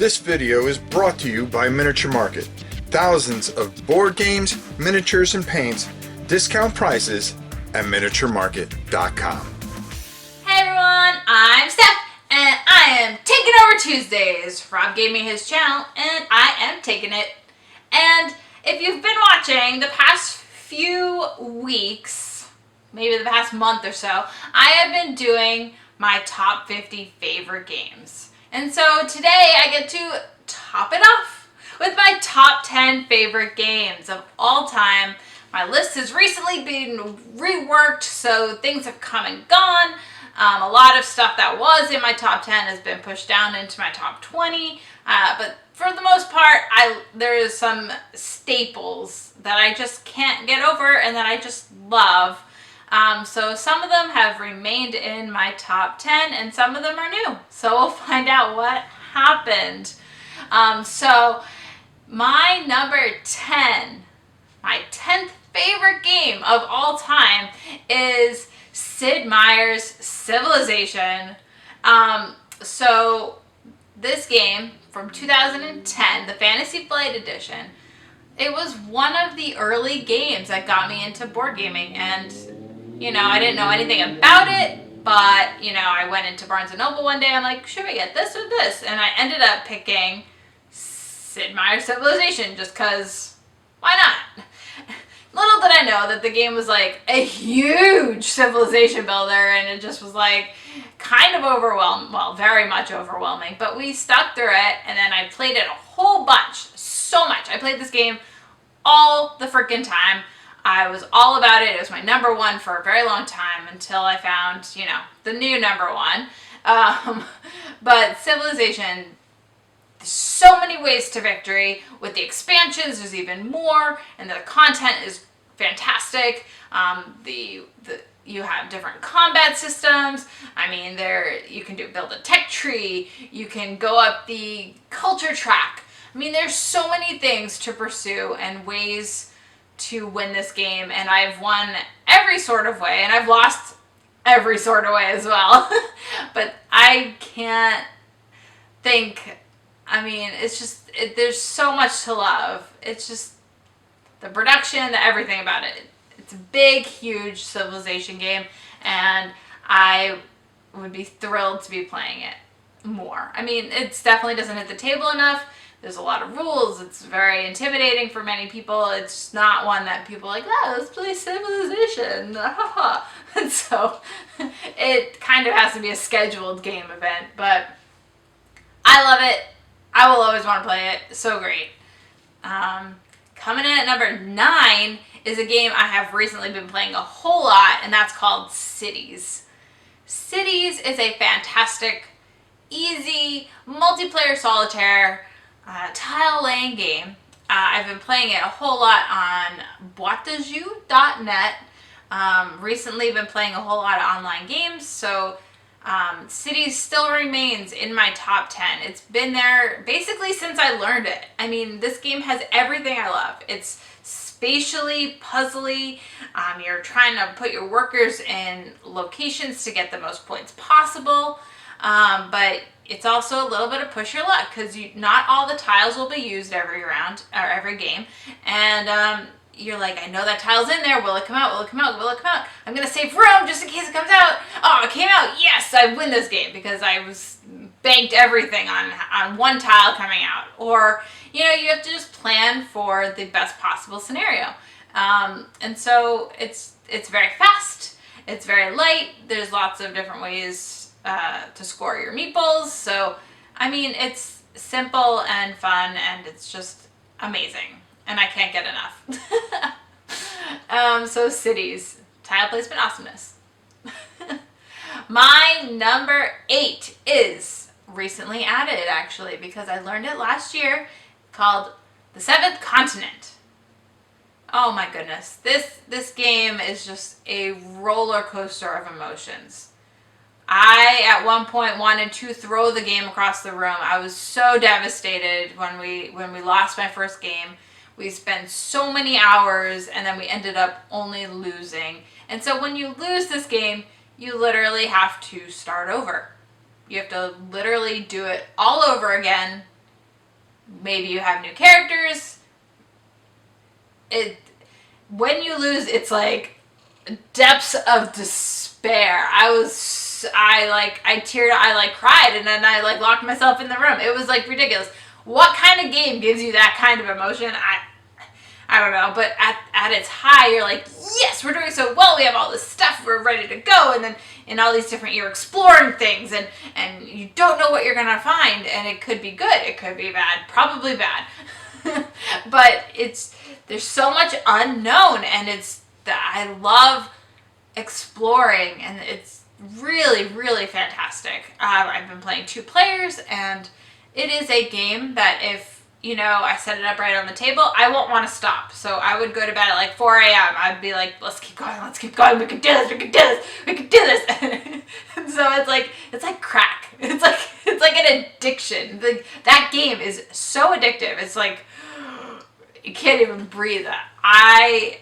This video is brought to you by Miniature Market. Thousands of board games, miniatures, and paints, discount prices at miniaturemarket.com. Hey everyone, I'm Steph, and I am taking over Tuesdays. Rob gave me his channel, and I am taking it. And if you've been watching the past few weeks, maybe the past month or so, I have been doing my top 50 favorite games. And so today I get to top it off with my top 10 favorite games of all time. My list has recently been reworked, so things have come and gone. A lot of stuff that was in my top 10 has been pushed down into my top 20. But for the most part, there is some staples that I just can't get over and that I just love. So some of them have remained in my top 10 and some of them are new. So we'll find out what happened. So my number 10, my 10th favorite game of all time is Sid Meier's Civilization. So this game from 2010, the Fantasy Flight Edition, it was one of the early games that got me into board gaming. And you know, I didn't know anything about it, but, you know, I went into Barnes & Noble one day, I'm like, should we get this or this? And I ended up picking Sid Meier's Civilization, just because, why not? Little did I know that the game was like a huge civilization builder, and it just was like kind of overwhelming, well, very much overwhelming, but we stuck through it, and then I played it a whole bunch, so much. I played this game all the freaking time. I was all about it. It was my number one for a very long time until I found, you know, the new number one. But Civilization, there's so many ways to victory. With the expansions, there's even more, and the content is fantastic. You have different combat systems. I mean, you can build a tech tree. You can go up the culture track. I mean, there's so many things to pursue and ways to win this game, and I've won every sort of way, and I've lost every sort of way as well. But I can't think, I mean, it's just, there's so much to love. It's just the production, everything about it. It's a big, huge civilization game, and I would be thrilled to be playing it more. I mean, it definitely doesn't hit the table enough. There's a lot of rules. It's very intimidating for many people. It's not one that people are like, oh, let's play Civilization. And so it kind of has to be a scheduled game event. But I love it. I will always want to play it. So great. Coming in at number 9 is a game I have recently been playing a whole lot, and that's called Cities. Cities is a fantastic, easy, multiplayer solitaire tile laying game. I've been playing it a whole lot on boitejeu.net. Recently been playing a whole lot of online games, so Cities still remains in my top 10. It's been there basically since I learned it. I mean, this game has everything I love. It's spatially puzzly. You're trying to put your workers in locations to get the most points possible, but it's also a little bit of push your luck, because not all the tiles will be used every round or every game, and you're like, I know that tile's in there. Will it come out? Will it come out? Will it come out? I'm gonna save room just in case it comes out. Oh, it came out. Yes, I win this game because I banked everything on one tile coming out. Or, you know, you have to just plan for the best possible scenario. And so it's very fast. It's very light. There's lots of different ways to score your meatballs. So, I mean, it's simple and fun, and it's just amazing, and I can't get enough. So Cities, tile placement awesomeness. My number 8 is recently added, actually, because I learned it last year, called The Seventh Continent. Oh my goodness, this game is just a roller coaster of emotions. I, at one point, wanted to throw the game across the room. I was so devastated when we lost my first game. We spent so many hours, and then we ended up only losing. And so when you lose this game, you literally have to start over. You have to literally do it all over again maybe you have new characters. When you lose, it's like depths of despair. I teared, I like cried, and then I like locked myself in the room. It was like ridiculous. What kind of game gives you that kind of emotion? I don't know, but at its high, you're like, yes, we're doing so well. We have all this stuff. We're ready to go. And then in all these different, you're exploring things, and you don't know what you're going to find. And it could be good. It could be bad. Probably bad. But there's so much unknown, and I love exploring, and it's really, really fantastic. I've been playing 2 players, and it is a game that if, I set it up right on the table, I won't want to stop. So I would go to bed at like 4 a.m. I'd be like, let's keep going, we can do this, we can do this, we can do this. And so it's like crack. It's like an addiction. That game is so addictive. It's like, you can't even breathe. I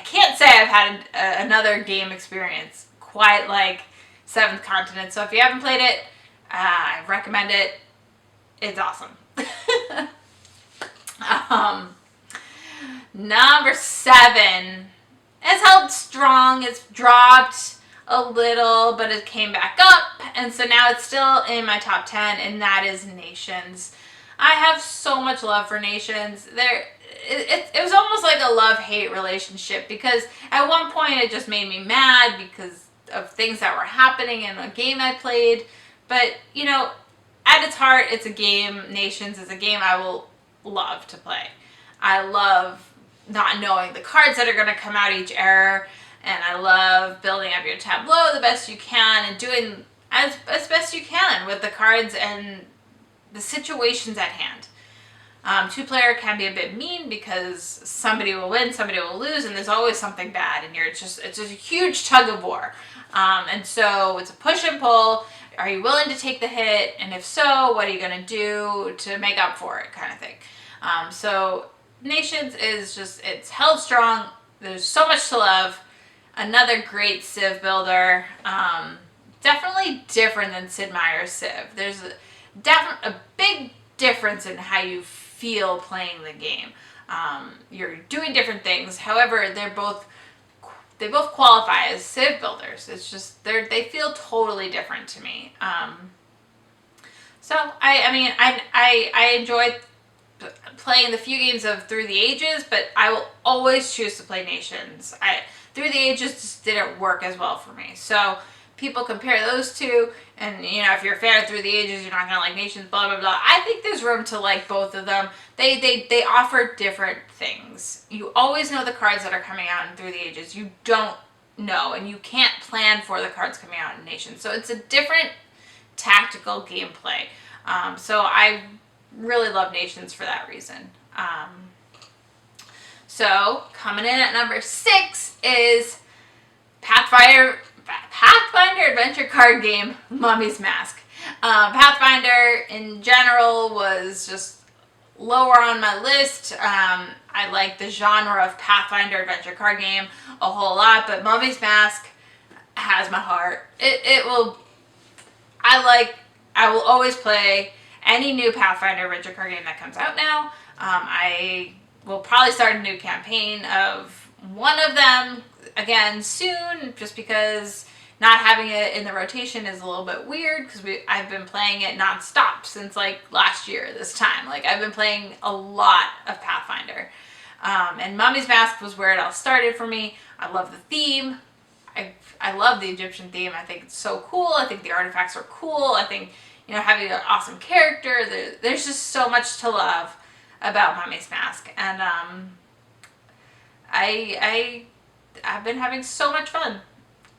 can't say I've had another game experience quite like Seventh Continent. So if you haven't played it, I recommend it. It's awesome. Number 7 has held strong. It's dropped a little, but it came back up, and so now it's still in my top 10, and that is Nations. I have so much love for Nations. It was almost like a love-hate relationship, because at one point it just made me mad because of things that were happening in a game I played. But, at its heart, it's a game. Nations is a game I will love to play. I love not knowing the cards that are going to come out each era, and I love building up your tableau the best you can and doing as best you can with the cards and the situations at hand. 2-player can be a bit mean because somebody will win, somebody will lose, and there's always something bad, and it's just a huge tug of war. And so it's a push and pull. Are you willing to take the hit? And if so, what are you going to do to make up for it, kind of thing. So Nations is it's held strong. There's so much to love. Another great Civ builder. Definitely different than Sid Meier's Civ. There's a big difference in how you feel playing the game. You're doing different things. However, they both qualify as Civ builders. It's just they feel totally different to me. So I enjoy playing the few games of Through the Ages, but I will always choose to play Nations. Through the Ages just didn't work as well for me. So people compare those two, and if you're a fan of Through the Ages, you're not gonna like Nations, blah blah blah. I think there's room to like both of them. They offer different things. You always know the cards that are coming out in Through the Ages. You don't know, and you can't plan for the cards coming out in Nations. So it's a different tactical gameplay. So I really love Nations for that reason. So coming in at number 6 is Pathfinder adventure card game, Mummy's Mask. Pathfinder in general was just lower on my list. I like the genre of Pathfinder adventure card game a whole lot, but Mummy's Mask has my heart. I will always play any new Pathfinder adventure card game that comes out now. I will probably start a new campaign of one of them again soon, just because not having it in the rotation is a little bit weird, because I've been playing it nonstop since like last year this time. Like I've been playing a lot of Pathfinder. And Mummy's Mask was where it all started for me. I love the theme. I love the Egyptian theme. I think it's so cool. I think the artifacts are cool. I think, having an awesome character. There's just so much to love about Mummy's Mask. And I've been having so much fun.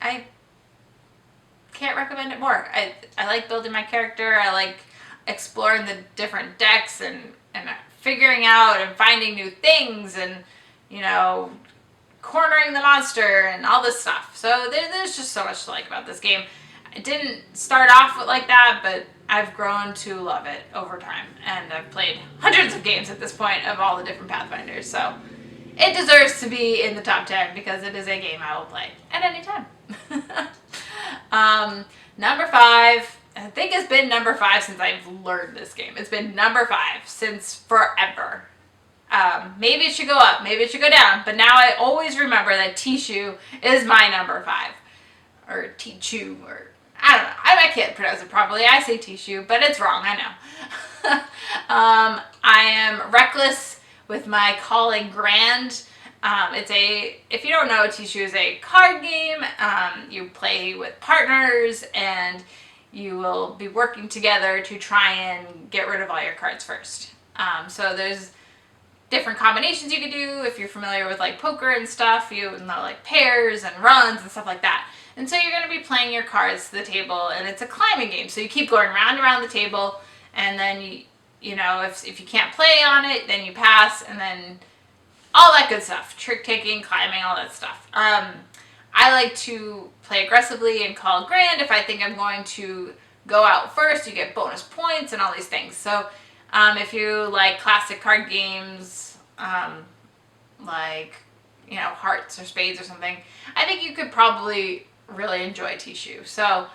I can't recommend it more. I like building my character. I like exploring the different decks and figuring out and finding new things and, cornering the monster and all this stuff. So there's just so much to like about this game. It didn't start off like that, but I've grown to love it over time. And I've played hundreds of games at this point of all the different Pathfinders. So it deserves to be in the top 10 because it is a game I will play at any time. Number 5, I think it's been number 5 since I've learned this game. It's been number 5 since forever. Maybe it should go up, maybe it should go down, but now I always remember that Tichu is my number 5. Or Tichu, or I don't know. I can't pronounce it properly. I say Tichu, but it's wrong, I know. I am reckless with my calling grand. If you don't know, Tichu is a card game. You play with partners, and you will be working together to try and get rid of all your cards first. So there's different combinations you can do. If you're familiar with like poker and stuff, you know, like pairs and runs and stuff like that. And so you're going to be playing your cards to the table, and it's a climbing game. So you keep going round and around the table, and then you know, if you can't play on it, then you pass, and then all that good stuff. Trick taking, climbing, all that stuff. I like to play aggressively and call grand. If I think I'm going to go out first, you get bonus points and all these things. So if you like classic card games, like, you know, hearts or spades or something, I think you could probably really enjoy Tichu. So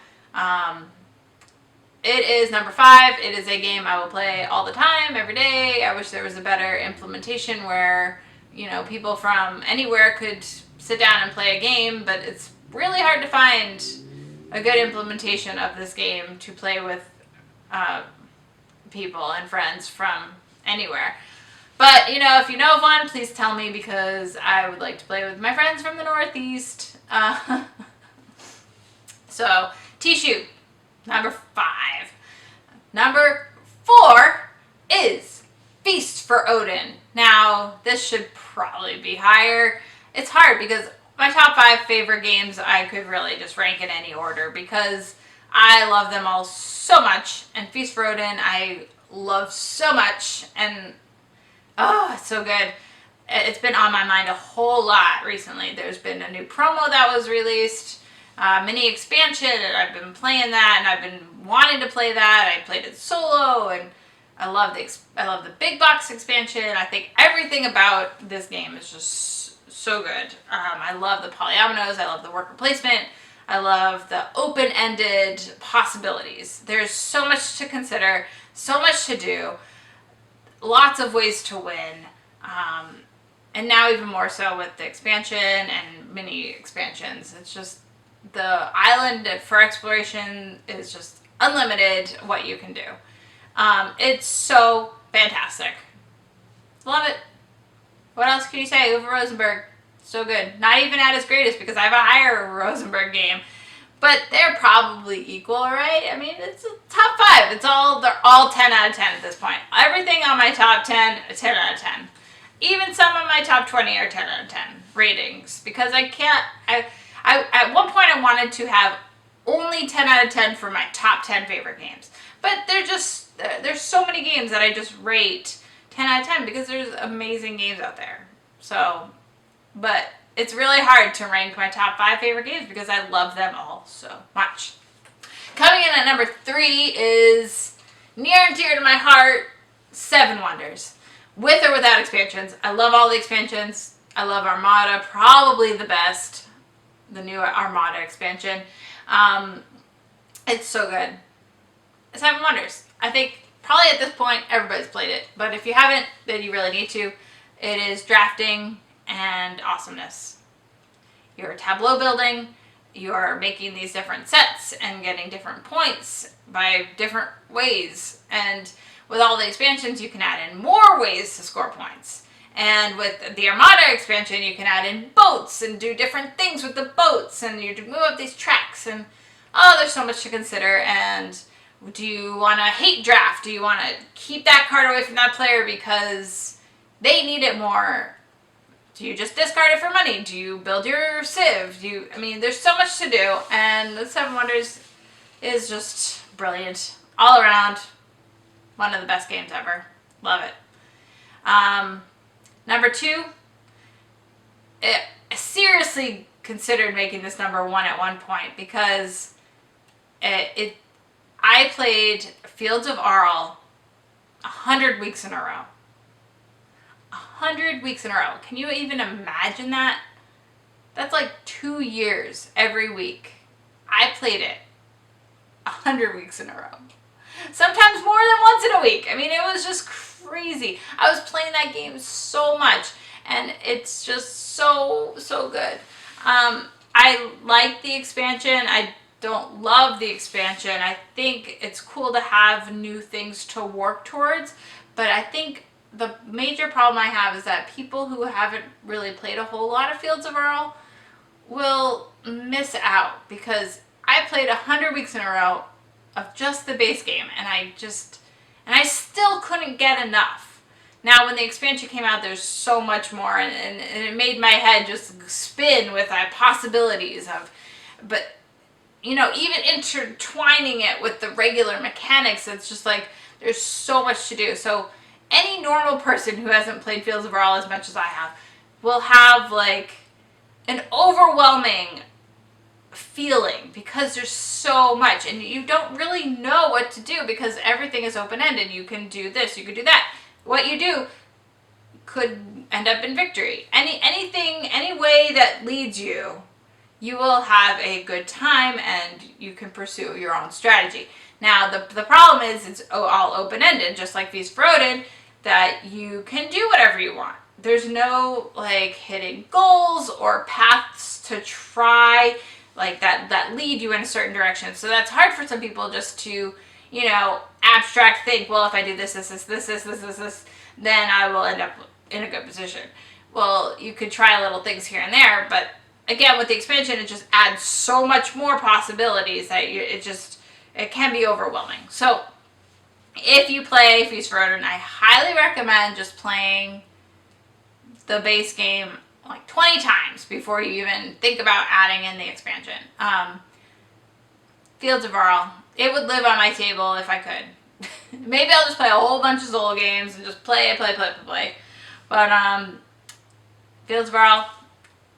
it is number 5. It is a game I will play all the time, every day. I wish there was a better implementation where, you know, people from anywhere could sit down and play a game, but it's really hard to find a good implementation of this game to play with people and friends from anywhere. But, you know, if you know of one, please tell me, because I would like to play with my friends from the Northeast. So, Tichu, number 5. Number 4 is Feast for Odin. Now, this should probably be higher. It's hard because my top 5 favorite games, I could really just rank in any order because I love them all so much. And Feast for Odin, I love so much. And, oh, it's so good. It's been on my mind a whole lot recently. There's been a new promo that was released, mini expansion, and I've been playing that, and I've been wanting to play that. I played it solo, and I love the big box expansion. I think everything about this game is just so good. I love the polyominoes. I love the worker placement. I love the open-ended possibilities. There's so much to consider, so much to do, lots of ways to win, and now even more so with the expansion and mini expansions. It's just, the island for exploration is just unlimited what you can do. It's so fantastic. Love it. What else can you say? Uwe Rosenberg, so good. Not even at his greatest, because I have a higher Rosenberg game, but they're probably equal, right? I mean, it's a top 5. They're all 10 out of 10 at this point. Everything on my top 10, a 10 out of 10. Even some of my top 20 are 10 out of 10 ratings, because I at one point I wanted to have only 10 out of 10 for my top 10 favorite games. But there's so many games that I just rate 10 out of 10 because there's amazing games out there. So, but it's really hard to rank my top 5 favorite games because I love them all so much. Coming in at number 3 is near and dear to my heart, 7 Wonders. With or without expansions. I love all the expansions. I love Armada, probably the best. The new Armada expansion. It's so good. 7 Wonders. I think probably at this point everybody's played it, but if you haven't, then you really need to. It is drafting and awesomeness. You're tableau building, you're making these different sets and getting different points by different ways, and with all the expansions you can add in more ways to score points. And with the Armada expansion, you can add in boats and do different things with the boats, and you move up these tracks, and oh, there's so much to consider. And do you want to hate draft? Do you want to keep that card away from that player because they need it more? Do you just discard it for money? Do you build your Civ? I mean, there's so much to do, and the 7 Wonders is just brilliant. All around, one of the best games ever. Love it. Number 2, I seriously considered making this number 1 at one point because I played Fields of Arle 100 weeks in a row. 100 weeks in a row. Can you even imagine that? That's like 2 years every week. I played it 100 weeks in a row. Sometimes more than once in a week. I mean, it was just crazy. I was playing that game so much, and it's just so good. I like the expansion. I don't love the expansion. I think it's cool to have new things to work towards, but I think the major problem I have is that people who haven't really played a whole lot of Fields of Arle will miss out, because I played 100 weeks in a row of just the base game, and I still couldn't get enough. Now, when the expansion came out, there's so much more, and it made my head just spin with possibilities of, but you know, even intertwining it with the regular mechanics, it's just like there's so much to do. So any normal person who hasn't played Fields of Arle as much as I have will have like an overwhelming feeling, because there's so much and you don't really know what to do, because everything is open-ended. You can do this, you can do that. What you do could end up in victory. Any way that leads you, you will have a good time and you can pursue your own strategy. Now, the problem is it's all open-ended, just like Feast for Odin, that you can do whatever you want. There's no like hidden goals or paths to try like that lead you in a certain direction. So that's hard for some people just to, you know, abstract think, well, if I do this, then I will end up in a good position. Well, you could try little things here and there, but again, with the expansion, it just adds so much more possibilities that it can be overwhelming. So if you play Feast for Odin, I highly recommend just playing the base game like 20 times before you even think about adding in the expansion. Fields of Arle, it would live on my table if I could. Maybe I'll just play a whole bunch of Zol games and just play. But Fields of Arle,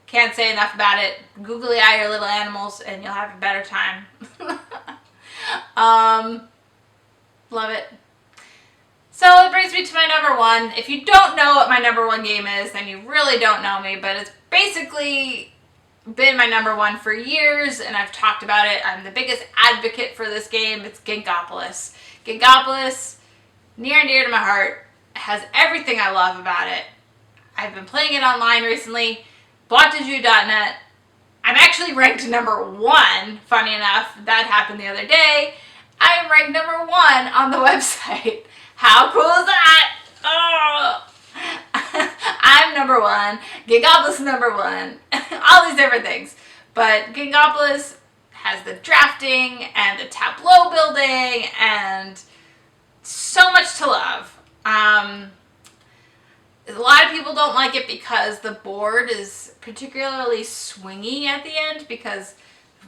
can't say enough about it. Googly eye your little animals and you'll have a better time. Love it. So it brings me to my number one. If you don't know what my number one game is, then you really don't know me, but it's basically been my number one for years, and I've talked about it. I'm the biggest advocate for this game. It's Gingopolis. Gingopolis, near and dear to my heart, has everything I love about it. I've been playing it online recently, bought Tichu.net. I'm actually ranked number one, funny enough. That happened the other day. I am ranked number one on the website. How cool is that? Oh. I'm number one. Gingopolis number one. All these different things. But Gingopolis has the drafting and the tableau building and so much to love. A lot of people don't like it because the board is particularly swingy at the end, because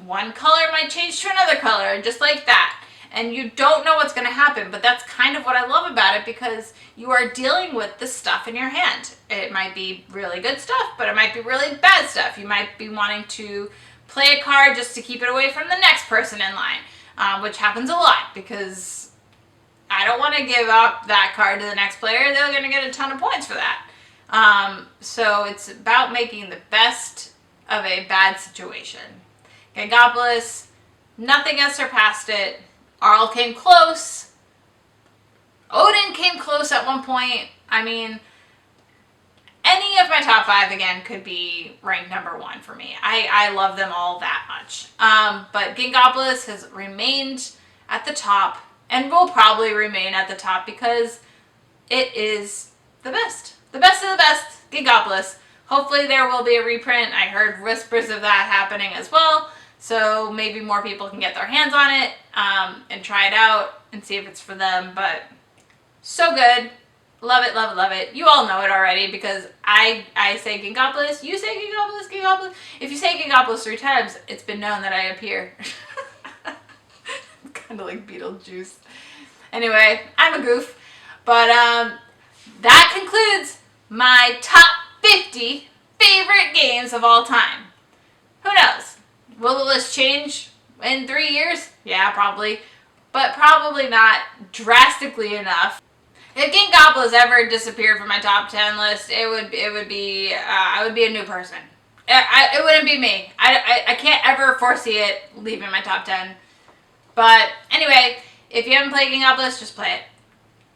one color might change to another color, just like that. And you don't know what's going to happen, but that's kind of what I love about it, because you are dealing with the stuff in your hand. It might be really good stuff, but it might be really bad stuff. You might be wanting to play a card just to keep it away from the next person in line, which happens a lot, because I don't want to give up that card to the next player. They're going to get a ton of points for that. So it's about making the best of a bad situation. Gingopolis, nothing has surpassed it. Arle came close. Odin came close at one point. I mean, any of my top five, again, could be ranked number one for me. I love them all that much. But Gingopolis has remained at the top and will probably remain at the top because it is the best. The best of the best, Gingopolis. Hopefully there will be a reprint. I heard whispers of that happening as well. So maybe more people can get their hands on it and try it out and see if it's for them. But so good. Love it, love it, love it. You all know it already because I say Gingopolis. You say Gingopolis, Gingopolis. If you say Gingopolis 3 times, it's been known that I appear. Kind of like Beetlejuice. Anyway, I'm a goof. But that concludes my top 50 favorite games of all time. Who knows? Will the list change in 3 years? Yeah, probably. But probably not drastically enough. If Gingopolis ever disappeared from my top 10 list, it would be I would be a new person. It wouldn't be me. I can't ever foresee it leaving my top 10. But anyway, if you haven't played Gingopolis, just play it.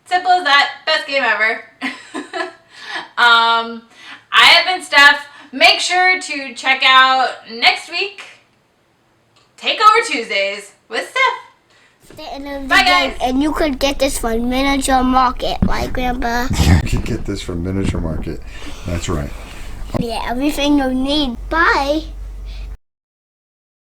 Simple as that. Best game ever. I have been Steph. Make sure to check out next week Takeover Tuesdays with Steph. The end of the Bye, game, guys. and you could get this from Miniature Market, right, Grandpa? You can get this from Miniature Market. That's right. Yeah, everything you need. Bye.